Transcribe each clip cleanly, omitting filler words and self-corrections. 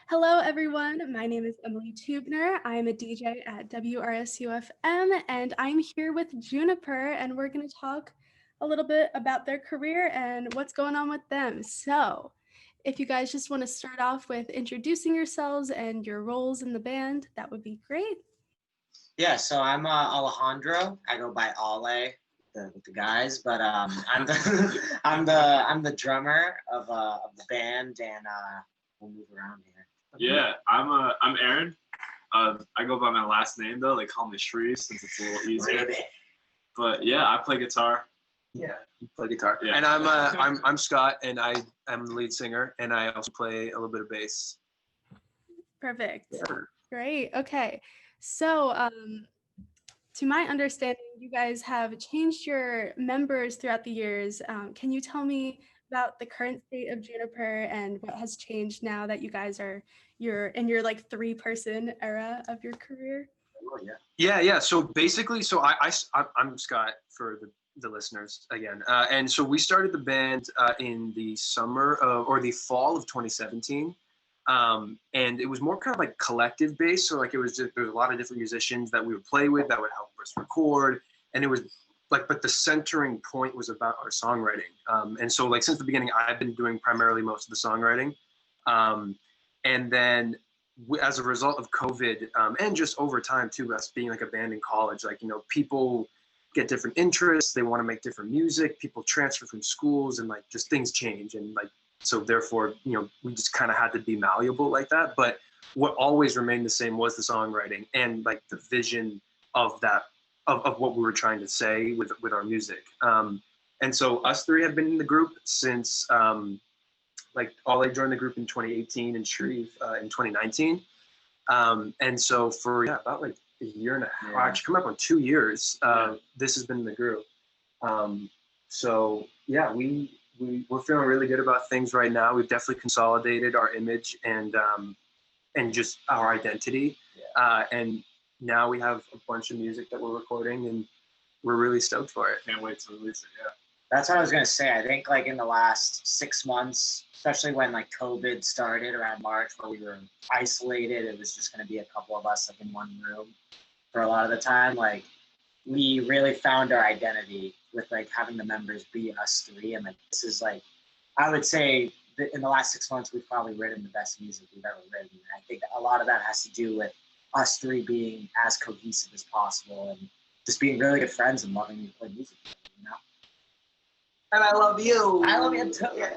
Hello, everyone. My name is Emily Teubner. I'm a DJ at WRSU FM, and I'm here with Juniper, and we're going to talk a little bit about their career and what's going on with them. So, if you guys just want to start off with introducing yourselves and your roles in the band, that would be great. Yeah, so I'm Alejandro. I go by Ale with the guys, but I'm the I'm the drummer of the band, and we'll move around here. Yeah, I'm Aaron. I go by my last name though. They call me Shree since it's a little easier. But yeah, I play guitar. Yeah, you play guitar. Yeah. And I'm Scott, and I am the lead singer, and I also play a little bit of bass. Perfect. Yeah. Great. Okay. So, to my understanding, you guys have changed your members throughout the years. Can you tell me about the current state of Juniper and what has changed now that you guys are in your like 3-person era of your career? Oh, yeah. Yeah. So basically, I'm Scott for the listeners again, and so we started the band in the summer or the fall of 2017. And it was more kind of like collective based. So like there was a lot of different musicians that we would play with that would help us record. And it was like, but the centering point was about our songwriting. And so like since the beginning, I've been doing primarily most of the songwriting. And then as a result of COVID and just over time too, us being like a band in college, like, you know, people get different interests. They want to make different music. People transfer from schools and like just things change. And like, so therefore, you know, we just kind of had to be malleable like that. But what always remained the same was the songwriting and like the vision of that, of what we were trying to say with our music. And so us three have been in the group since like Ale joined the group in 2018 and Shreve in 2019. And so for about like a year and a half, actually coming up on 2 years, this has been in the group. So yeah, we're feeling really good about things right now. We've definitely consolidated our image and just our identity. And now we have a bunch of music that we're recording, and we're really stoked for it. Can't wait to release it. Yeah. That's what I was gonna say. I think like in the last 6 months, especially when like COVID started around March, where we were isolated, it was just gonna be a couple of us like in one room for a lot of the time. Like we really found our identity with like having the members be us three, and like this is like, I would say that in the last 6 months we've probably written the best music we've ever written. And I think a lot of that has to do with us three being as cohesive as possible and just being really good friends and loving to play music together, you know. And I love you. I love you too. Here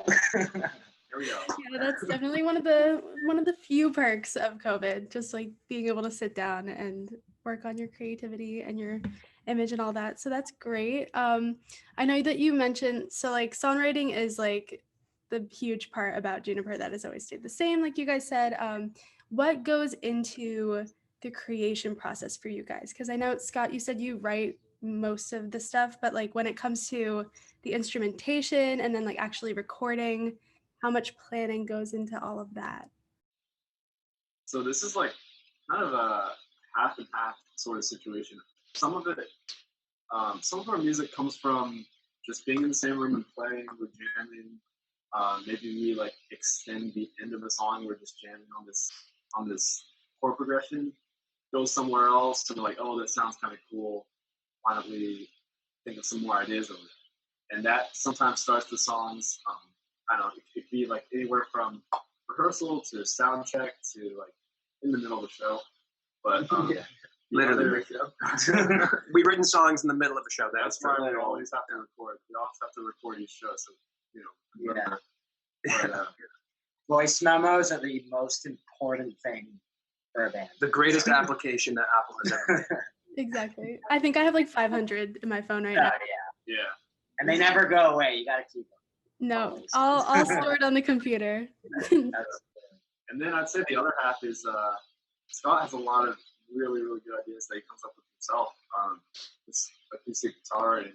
we go. Yeah, that's definitely one of the few perks of COVID, just like being able to sit down and work on your creativity and your image and all that. So that's great. I know that you mentioned, so like songwriting is like the huge part about Juniper that has always stayed the same, like you guys said. What goes into the creation process for you guys? Because I know, Scott, you said you write most of the stuff, but like when it comes to the instrumentation and then like actually recording, how much planning goes into all of that? So this is like kind of a half and half sort of situation. Some of it, some of our music comes from just being in the same room and playing, we're jamming. Maybe we like extend the end of a song, we're just jamming on this chord progression, go somewhere else, and we're like, oh, that sounds kind of cool. Why don't we think of some more ideas over there? And that sometimes starts the songs. I don't know, it could be like anywhere from rehearsal to sound check to like in the middle of the show. But Literally, we've written songs in the middle of a show. That's why we always have to record. We always have to record each show, so you know. Yeah. Voice memos are the most important thing for a band. The greatest application that Apple has ever made. Exactly. I think I have like 500 in my phone right now. Yeah. And they never go away. You gotta keep them. No, I'll store it on the computer. And then I'd say the other half is Scott has a lot of really, really good ideas that he comes up with himself. This acoustic guitar and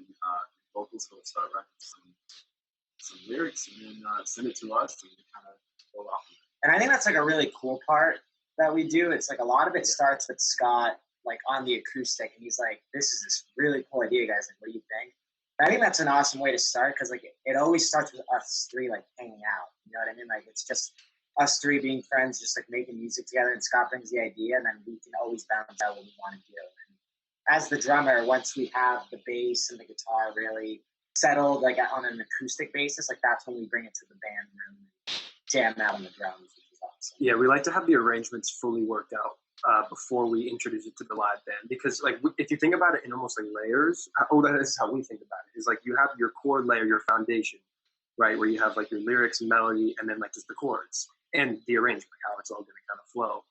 vocals, he'll start writing some lyrics and then send it to us and we kind of go off of it. And I think that's like a really cool part that we do. It's like a lot of it starts with Scott like on the acoustic, and he's like, this is this really cool idea, guys. Like, what do you think? And I think that's an awesome way to start, because like it always starts with us three like hanging out. You know what I mean? Like it's just us three being friends, just like making music together, and Scott brings the idea, and then we can always bounce out what we want to do. And as the drummer, once we have the bass and the guitar really settled, like on an acoustic basis, like that's when we bring it to the band room and jam out on the drums, which is awesome. Yeah, we like to have the arrangements fully worked out before we introduce it to the live band, because like if you think about it in almost like layers, that is how we think about it. Is like you have your chord layer, your foundation, right, where you have like your lyrics and melody, and then like just the chords and the arrangement, how it's all going to kind of flow.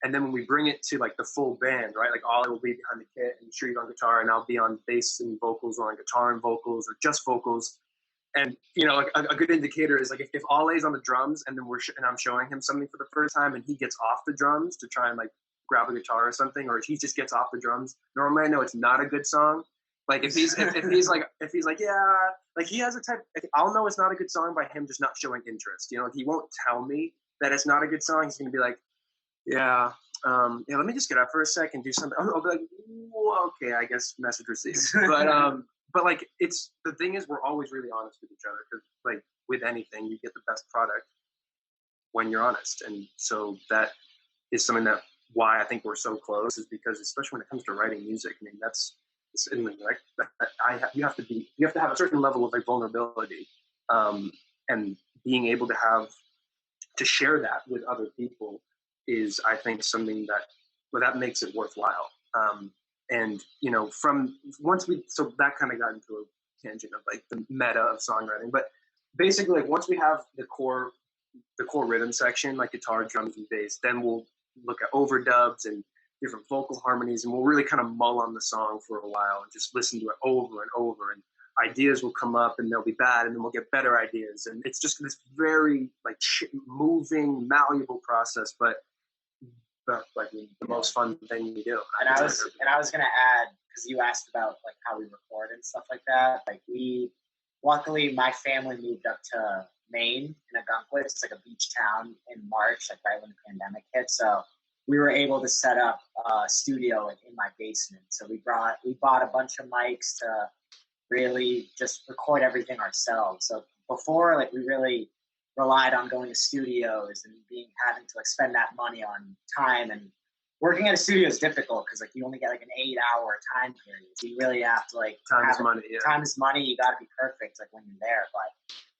And then when we bring it to like the full band, right, like Ollie will be behind the kit and Street on guitar, and I'll be on bass and vocals, or on guitar and vocals, or just vocals. And like a good indicator is like if Ollie's on the drums, and then and I'm showing him something for the first time, and he gets off the drums to try and like grab a guitar or something, or he just gets off the drums, normally I know it's not a good song. Like if he's like yeah, like he has a type, I'll know it's not a good song by him just not showing interest. He won't tell me that it's not a good song. He's gonna be like, yeah, let me just get up for a second, do something. I'll be like, whoa, okay, I guess message received. But like the thing is, we're always really honest with each other, because like with anything, you get the best product when you're honest. And so that is something that why I think we're so close, is because especially when it comes to writing music, I mean you have to have a certain level of like vulnerability, and being able to share that with other people is, I think, something that makes it worthwhile. And from so that kind of got into a tangent of like the meta of songwriting, but basically like once we have the core rhythm section, like guitar, drums, and bass, then we'll look at overdubs and different vocal harmonies, and we'll really kind of mull on the song for a while and just listen to it over and over, and ideas will come up and they'll be bad, and then we'll get better ideas, and it's just this very like moving, malleable process, but like the most fun thing we do. And I was gonna add, because you asked about like how we record and stuff like that. Like luckily my family moved up to Maine in Algonquin. It's like a beach town in March, like right when the pandemic hit. So we were able to set up a studio like in my basement. So we bought a bunch of mics to really just record everything ourselves. So before, like we really relied on going to studios and having to like spend that money on time, and working at a studio is difficult because like you only get like an 8-hour time period. So you really have to like time is money. Yeah. Time is money. You got to be perfect like when you're there. But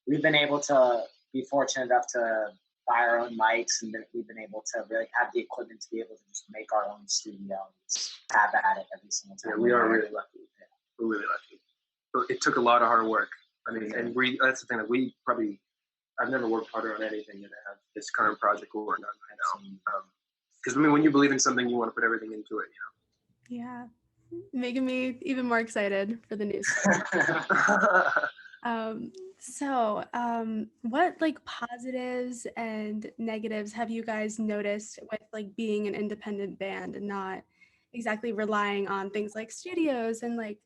we've been able to be fortunate enough to buy our own mics, and we've been able to really have the equipment to be able to just make our own studio and just have at it every single time. Yeah, we are really lucky. Yeah. We're really lucky. But it took a lot of hard work. I mean, and that's the thing that I've never worked harder on anything than I have this current project we're working on right now. Because I mean, when you believe in something, you want to put everything into it, Yeah, making me even more excited for the news. What like positives and negatives have you guys noticed with like being an independent band and not exactly relying on things like studios and like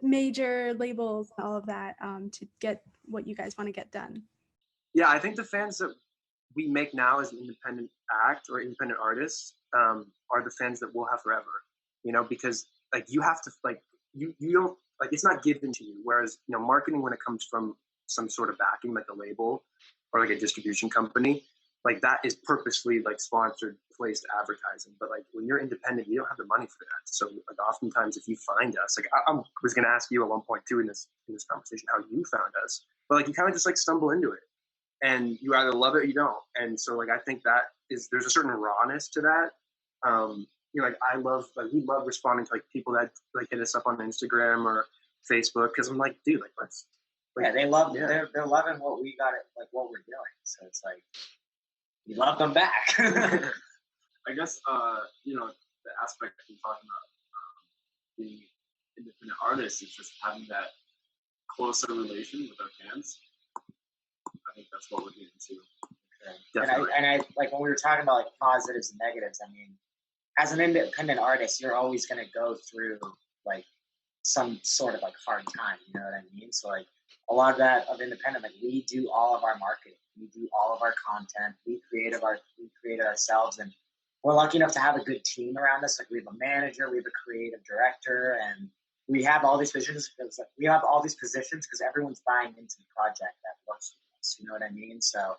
major labels and all of that to get what you guys want to get done? Yeah, I think the fans that we make now as an independent act or independent artists are the fans that we'll have forever, because like you have to like you don't like, it's not given to you. Whereas marketing, when it comes from some sort of backing, like a label or like a distribution company, like that is purposely like sponsored, placed advertising. But like when you're independent, you don't have the money for that. So like oftentimes if you find us, like I was going to ask you at one point too in this conversation how you found us, but like you kind of just like stumble into it. And you either love it or you don't. And so like I think there's a certain rawness to that. Like we love responding to like people that like hit us up on Instagram or Facebook, because I'm like, dude, like let's yeah, they love they're loving what we got it, like what we're doing. So it's like we love them back. I guess the aspect that you're talking about being independent artists is just having that closer relation with our fans. I think that's what we're getting to. Definitely. And I like when we were talking about like positives and negatives, I mean, as an independent artist, you're always going to go through like some sort of like hard time, you know what I mean? So like a lot of that of independent, like we do all of our marketing, we do all of our content, we create it ourselves, and we're lucky enough to have a good team around us. Like we have a manager, we have a creative director, and we have all these positions because everyone's buying into the project that works with us. You know what I mean? So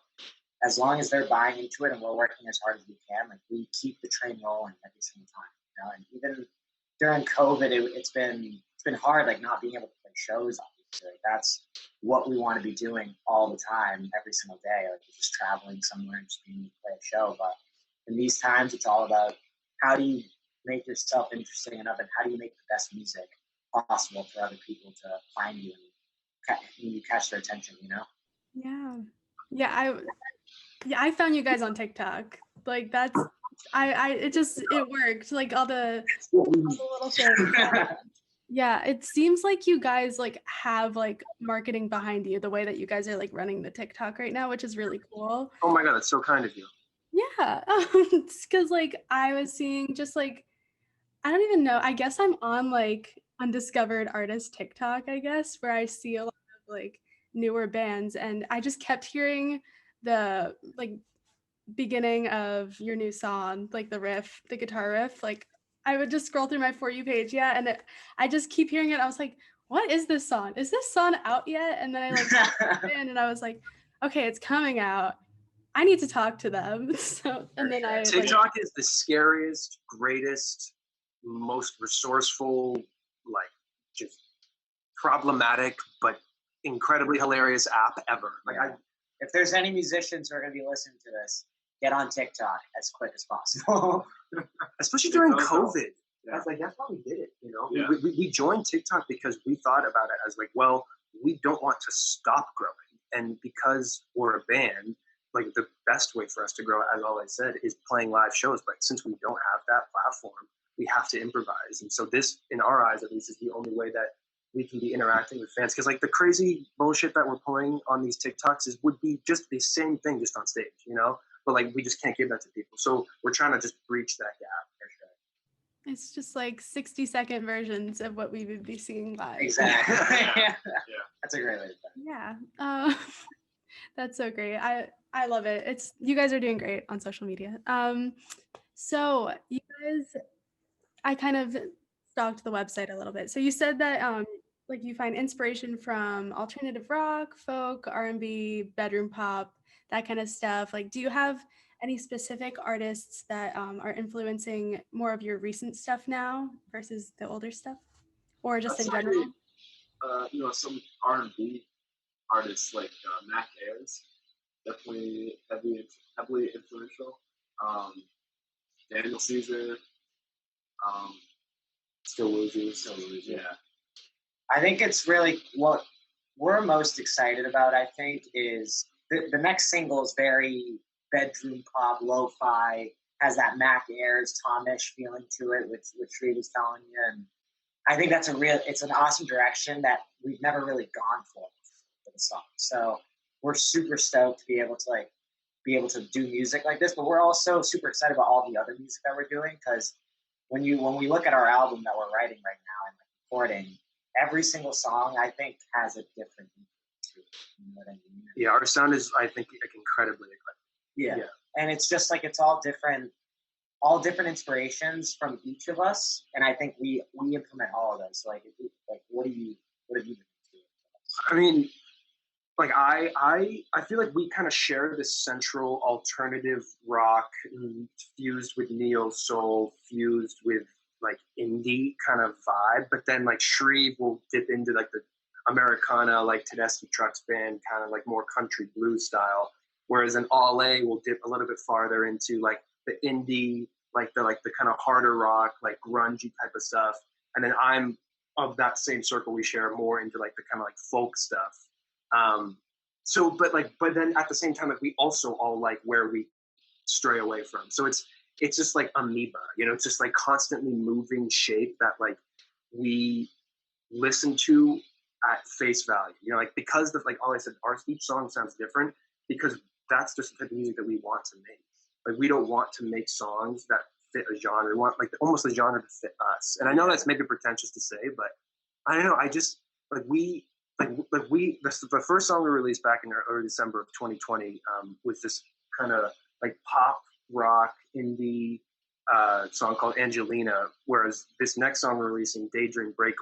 as long as they're buying into it and we're working as hard as we can, like we keep the train rolling every single time. You know, and even during COVID, it's been hard, like not being able to play shows. Obviously, like that's what we want to be doing all the time, every single day. Like just traveling somewhere and just being able to play a show. But in these times, it's all about how do you make yourself interesting enough, and how do you make the best music possible for other people to find you and you catch their attention. You know? Yeah. I found you guys on TikTok. Like that's it worked. Like all the little things. Yeah, it seems like you guys like have like marketing behind you, the way that you guys are like running the TikTok right now, which is really cool. Oh my God, that's so kind of you. Yeah. Because like I was seeing just like I don't even know. I guess I'm on like undiscovered artist TikTok, I guess, where I see a lot of like newer bands, and I just kept hearing the like beginning of your new song, like the riff, the guitar riff. Like I would just scroll through my For You page, yeah, and I just keep hearing it. I was like, what is this song? Is this song out yet? And then I like in and I was like, okay, it's coming out. I need to talk to them. So and then I TikTok is the scariest, greatest, most resourceful, like just problematic but incredibly hilarious app ever. Like if there's any musicians who are going to be listening to this, get on TikTok as quick as possible. Especially during COVID. Yeah. That's why we did it, you know? Yeah. We joined TikTok because we thought about it as like, well, we don't want to stop growing. And because we're a band, like the best way for us to grow, as all I said, is playing live shows. But since we don't have that platform, we have to improvise. And so this, in our eyes at least, is the only way that we can be interacting with fans. Because like the crazy bullshit that we're pulling on these TikToks would be just the same thing just on stage, you know? But like we just can't give that to people. So we're trying to just breach that gap. It's just like 60-second versions of what we would be seeing live. Exactly. Yeah. That's a great way to put it. Yeah. That's so great. I love it. You guys are doing great on social media. So you guys, I kind of stalked the website a little bit. So you said that like you find inspiration from alternative rock, folk, R&B, bedroom pop, that kind of stuff. Like, do you have any specific artists that are influencing more of your recent stuff now versus the older stuff, or just in general? You know, some R&B artists like Mac Ayres, definitely heavily influential. Daniel Caesar, Still Woozy. Yeah. I think it's really what we're most excited about, I think, is the next single is very bedroom pop, lo-fi, has that Mac Ayres, Tomish feeling to it, which Reed was telling you. And I think it's an awesome direction that we've never really gone for the song. So we're super stoked to be able to do music like this, but we're also super excited about all the other music that we're doing, because when we look at our album that we're writing right now and recording, every single song I think has a different meaning to it. You know what I mean? Yeah, our sound is, I think, like incredibly eclectic. Yeah. And it's just like it's all different inspirations from each of us, and I think we implement all of those. So like what have you been doing? I mean, like I feel like we kind of share this central alternative rock fused with neo soul, fused with like indie kind of vibe, but then like Shreve will dip into like the Americana, like Tedeschi Trucks Band, kind of like more country blues style, whereas an All A will dip a little bit farther into like the indie, like the kind of harder rock, like grungy type of stuff, and then I'm of that same circle. We share more into like the kind of like folk stuff. But then at the same time, like we also all like where we stray away from. So it's just like amoeba, you know, it's just like constantly moving shape that like we listen to at face value, you know, like because like all I said, each song sounds different because that's just the type of music that we want to make. Like we don't want to make songs that fit a genre. We want like almost the genre to fit us. And I know that's maybe pretentious to say, but I don't know. I just like the first song we released back in early December of 2020 was this kind of like pop rock indie song called Angelina, whereas this next song we're releasing, Daydream Break,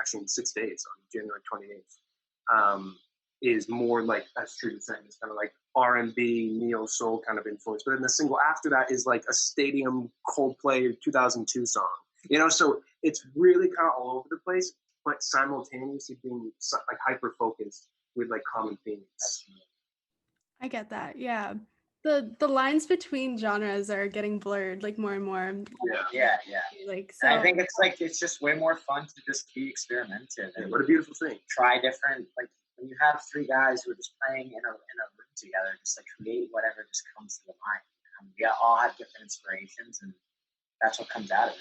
actually in 6 days on January 28th. is more like, as Trudy was saying, it's kind of like R&B, neo soul kind of influence. But then the single after that is like a stadium Coldplay 2002 song. You know, so it's really kind of all over the place, but simultaneously being like hyper focused with like common themes. I get that. Yeah. The lines between genres are getting blurred like more and more. Yeah. Like And I so think it's just way more fun to just be experimental Yeah, and what a beautiful thing. try different, like when you have three guys who are just playing in a room together, just like create whatever just comes to the mind. We all have different inspirations, and that's what comes out of it.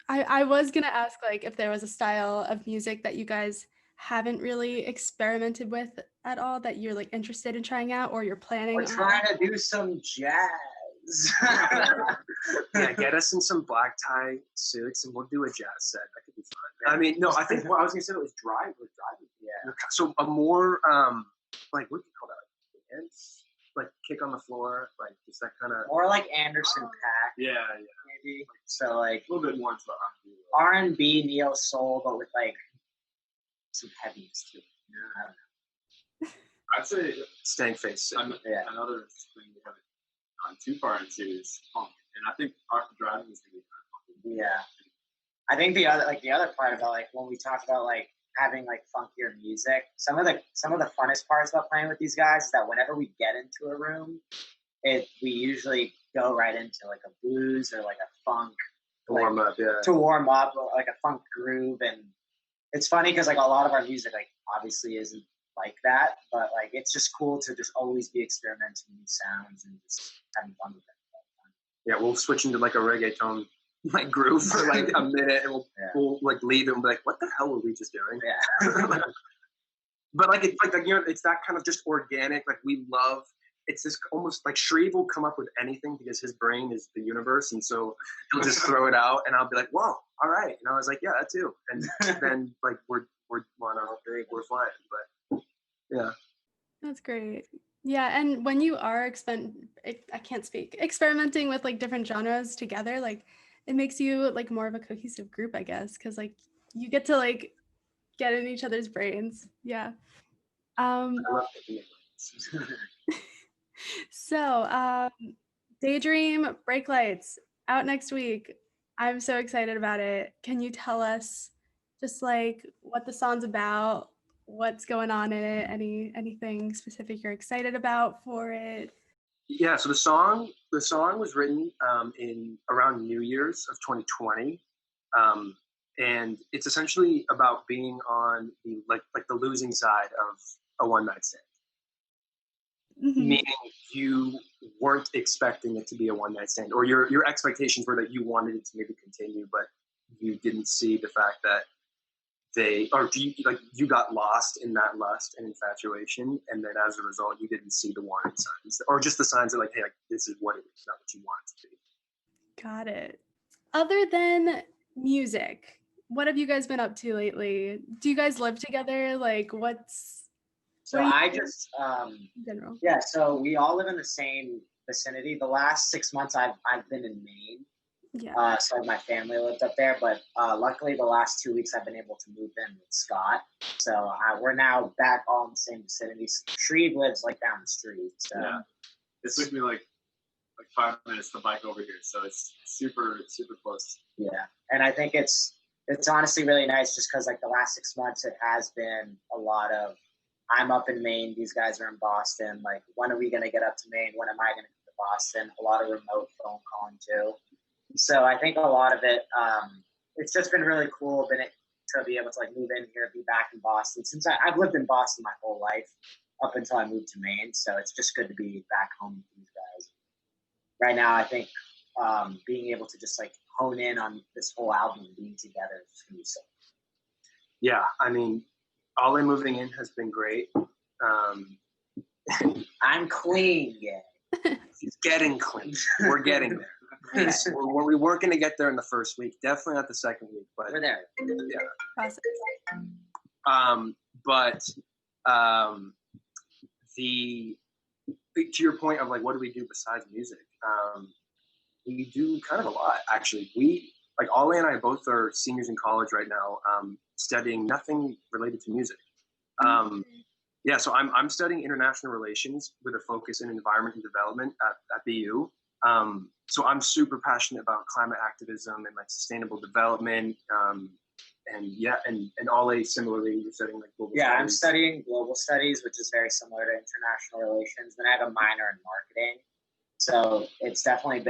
I was gonna ask like if there was a style of music that you guys haven't really experimented with at all that you're like interested in trying out or you're planning We're on. trying to do some jazz. Yeah, get us in some black tie suits and we'll do a jazz set. That could be fun. I mean, no, I think what I was gonna say was drive. Yeah. So a more like what do you call that? Dance? Like kick on the floor, like just that kind of More like Anderson .Paak, Yeah. maybe. So like A little bit more into the R&B, neo soul, but with like some heaviness too. I don't know. I'd say stank face. another thing we haven't gone too far into is funk, and I think our driving is gonna be kind of fun. Yeah. I think the other part about like when we talk about like having like funkier music, some of the funnest parts about playing with these guys is that whenever we get into a room, we usually go right into like a blues or like a funk To warm up, like a funk groove. And it's funny because like a lot of our music like obviously isn't like that, but like it's just cool to just always be experimenting with new sounds and just having fun with it. Yeah, we'll switch into like a reggaeton like groove for like a minute and we'll like leave it and be like, what the hell were we just doing? Yeah. But like it's like you know, it's that kind of just organic, like we love it's this almost like Shreve will come up with anything because his brain is the universe, and so he'll just throw it out, and I'll be like, "Whoa, all right," and I was like, "Yeah, that too," and then like we're flying, but yeah, That's great. Yeah, and when you are I can't speak, experimenting with like different genres together, like it makes you like more of a cohesive group, I guess, because like you get to like get in each other's brains. Yeah. I love it. So, Daydream Break Lights out next week. I'm so excited about it. Can you tell us just like what the song's about, what's going on in it, anything specific you're excited about for it? Yeah, so the song was written in around New Year's of 2020, and it's essentially about being on the like the losing side of a one night stand. Mm-hmm. Meaning you weren't expecting it to be a one night stand, or your expectations were that you wanted it to maybe continue, but you didn't see the fact that you got lost in that lust and infatuation, and then as a result you didn't see the warning signs, or just the signs that like, hey, like, this is what it is, not what you want it to be. Got it. Other than music, what have you guys been up to lately? Do you guys live together? Like So I just in general? yeah, so we all live in the same vicinity. The last 6 months I've been in Maine. Yeah. So my family lived up there, but luckily the last 2 weeks I've been able to move in with Scott. So we're now back all in the same vicinity. Shreve lives like down the street. So Yeah. It took me like 5 minutes to bike over here, so it's super close. Yeah, and I think it's honestly really nice just because like the last 6 months it has been a lot of I'm up in Maine, these guys are in Boston. Like, when are we going to get up to Maine? When am I going to get to Boston? A lot of remote phone calling too. So I think a lot of it, it's just been really cool to be able to like move in here, be back in Boston. Since I've lived in Boston my whole life up until I moved to Maine. So it's just good to be back home with these guys. Right now, I think being able to just like hone in on this whole album and being together is going to be so cool. Yeah, I mean, Ollie moving in has been great. I'm clean, yeah. He's getting clean. We're getting there. We weren't going to get there in the first week. Definitely not the second week, but we're there. Yeah. Process. To your point of like, what do we do besides music? We do kind of a lot, actually. Like Ollie and I both are seniors in college right now, studying nothing related to music. Yeah, so I'm studying international relations with a focus in environment and development at BU. So I'm super passionate about climate activism and like sustainable development. And Ole, similarly, you're studying like global studies. I'm studying global studies, which is very similar to international relations. Then I have a minor in marketing. So that's definitely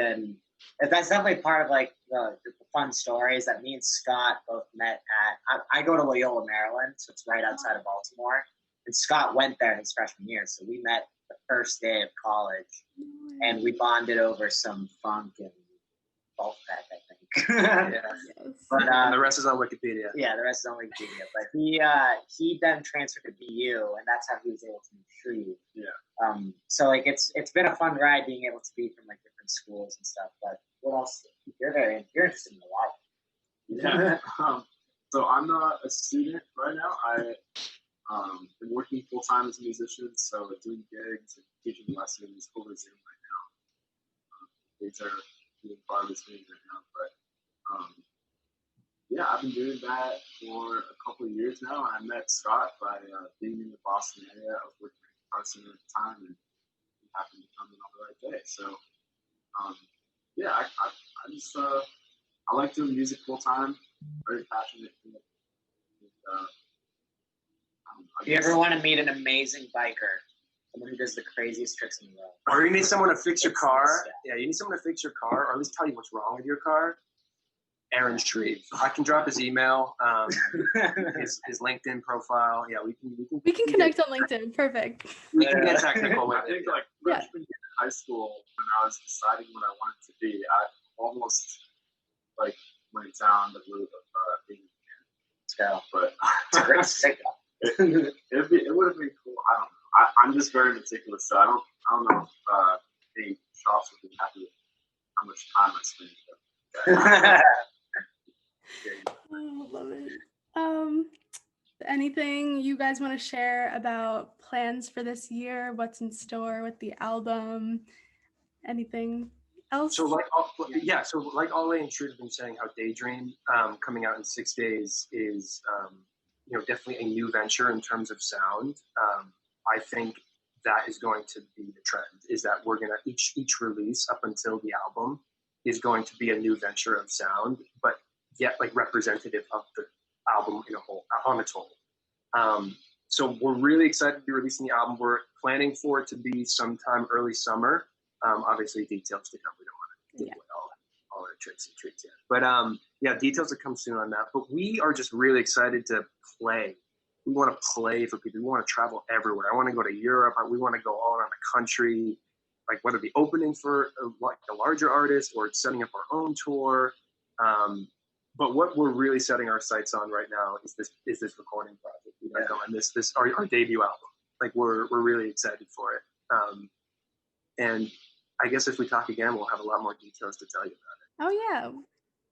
part of like the fun stories that me and Scott both met at. I go to Loyola, Maryland, so it's right outside of Baltimore. And Scott went there his freshman year, so we met the first day of college, and we bonded over some funk and Bulk Pack, I think. Yes. But and the rest is on Wikipedia. Yeah, the rest is on Wikipedia. But he then transferred to BU, and that's how he was able to meet Shreve. Yeah. So like it's been a fun ride being able to be from like different schools and stuff. But what else? You're interested in a lot. Yeah. So I'm a student right now. Been working full time as a musician, so doing gigs and teaching lessons over Zoom right now. These are being far between right now, but I've been doing that for a couple of years now. I met Scott by being in the Boston area. I was working at Carson at the time, and he happened to come in on the right day. So, I just I like doing music full time. Very passionate. If you ever want to meet an amazing biker, someone who does the craziest tricks in the world, or you need someone to fix your car, you need someone to fix your car, or at least tell you what's wrong with your car. Aaron Shreve. I can drop his email, his LinkedIn profile. Yeah, we can connect on LinkedIn. Perfect. We can get technical with it. I think like freshman year in high school, when I was deciding what I wanted to be, I almost like went down the route of being a mechanic. But it's a great signal. It would have been cool. I don't know. I'm just very meticulous, so I don't know if any shops would be happy with how much time I spend. Oh, love it. Anything you guys want to share about plans for this year? What's in store with the album? Anything else? So like Ole and Shreve have been saying, how Daydream coming out in 6 days is definitely a new venture in terms of sound. I think that is going to be the trend, is that we're going to each release up until the album is going to be a new venture of sound, but yet like representative of the album on its whole. So we're really excited to be releasing the album. We're planning for it to be sometime early summer. Obviously details to come. We don't want to give away all our tricks and treats yet. But details to come soon on that. But we are just really excited to play. We want to play for people. We want to travel everywhere. I want to go to Europe. We want to go all around the country, like whether it be opening for a larger artist or setting up our own tour. But what we're really setting our sights on right now is this recording project. And this our debut album. Like we're really excited for it. And I guess if we talk again, we'll have a lot more details to tell you about it. Oh yeah,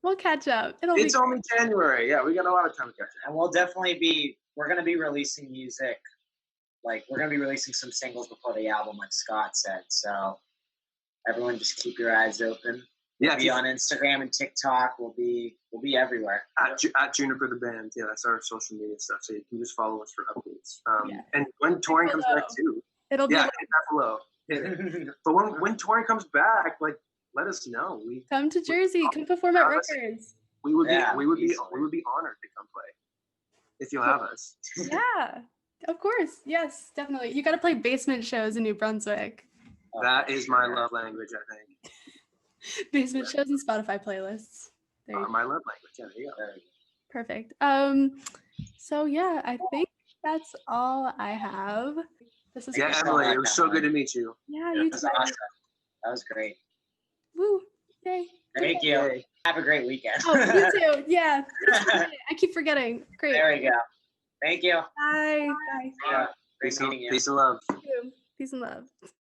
we'll catch up. It's only January. Yeah, we got a lot of time to catch up. And we'll definitely we're going to be releasing music. Like we're going to be releasing some singles before the album, like Scott said. So everyone just keep your eyes open. We'll be on Instagram and TikTok. We'll be everywhere. At Juniper the band. Yeah, that's our social media stuff. So you can just follow us for updates. And when touring comes back too. It'll be hit that below. But when touring comes back, like let us know. Come to Jersey. Come perform at Rutgers. We would be honored to come play if you'll have us. Yeah, of course. Yes, definitely. You got to play basement shows in New Brunswick. That is my love language, I think. Basement shows and Spotify playlists. My love language. Yeah, there you go. Perfect. So yeah, I think that's all I have. This is Emily, it was so good to meet you. Yeah, you too. Awesome. That was great. Woo! Yay! Thank you. Have a great weekend. Oh, you too. Yeah. I keep forgetting. Great. There we go. Thank you. Bye. Bye. Great meeting you. Peace and love. Peace and love.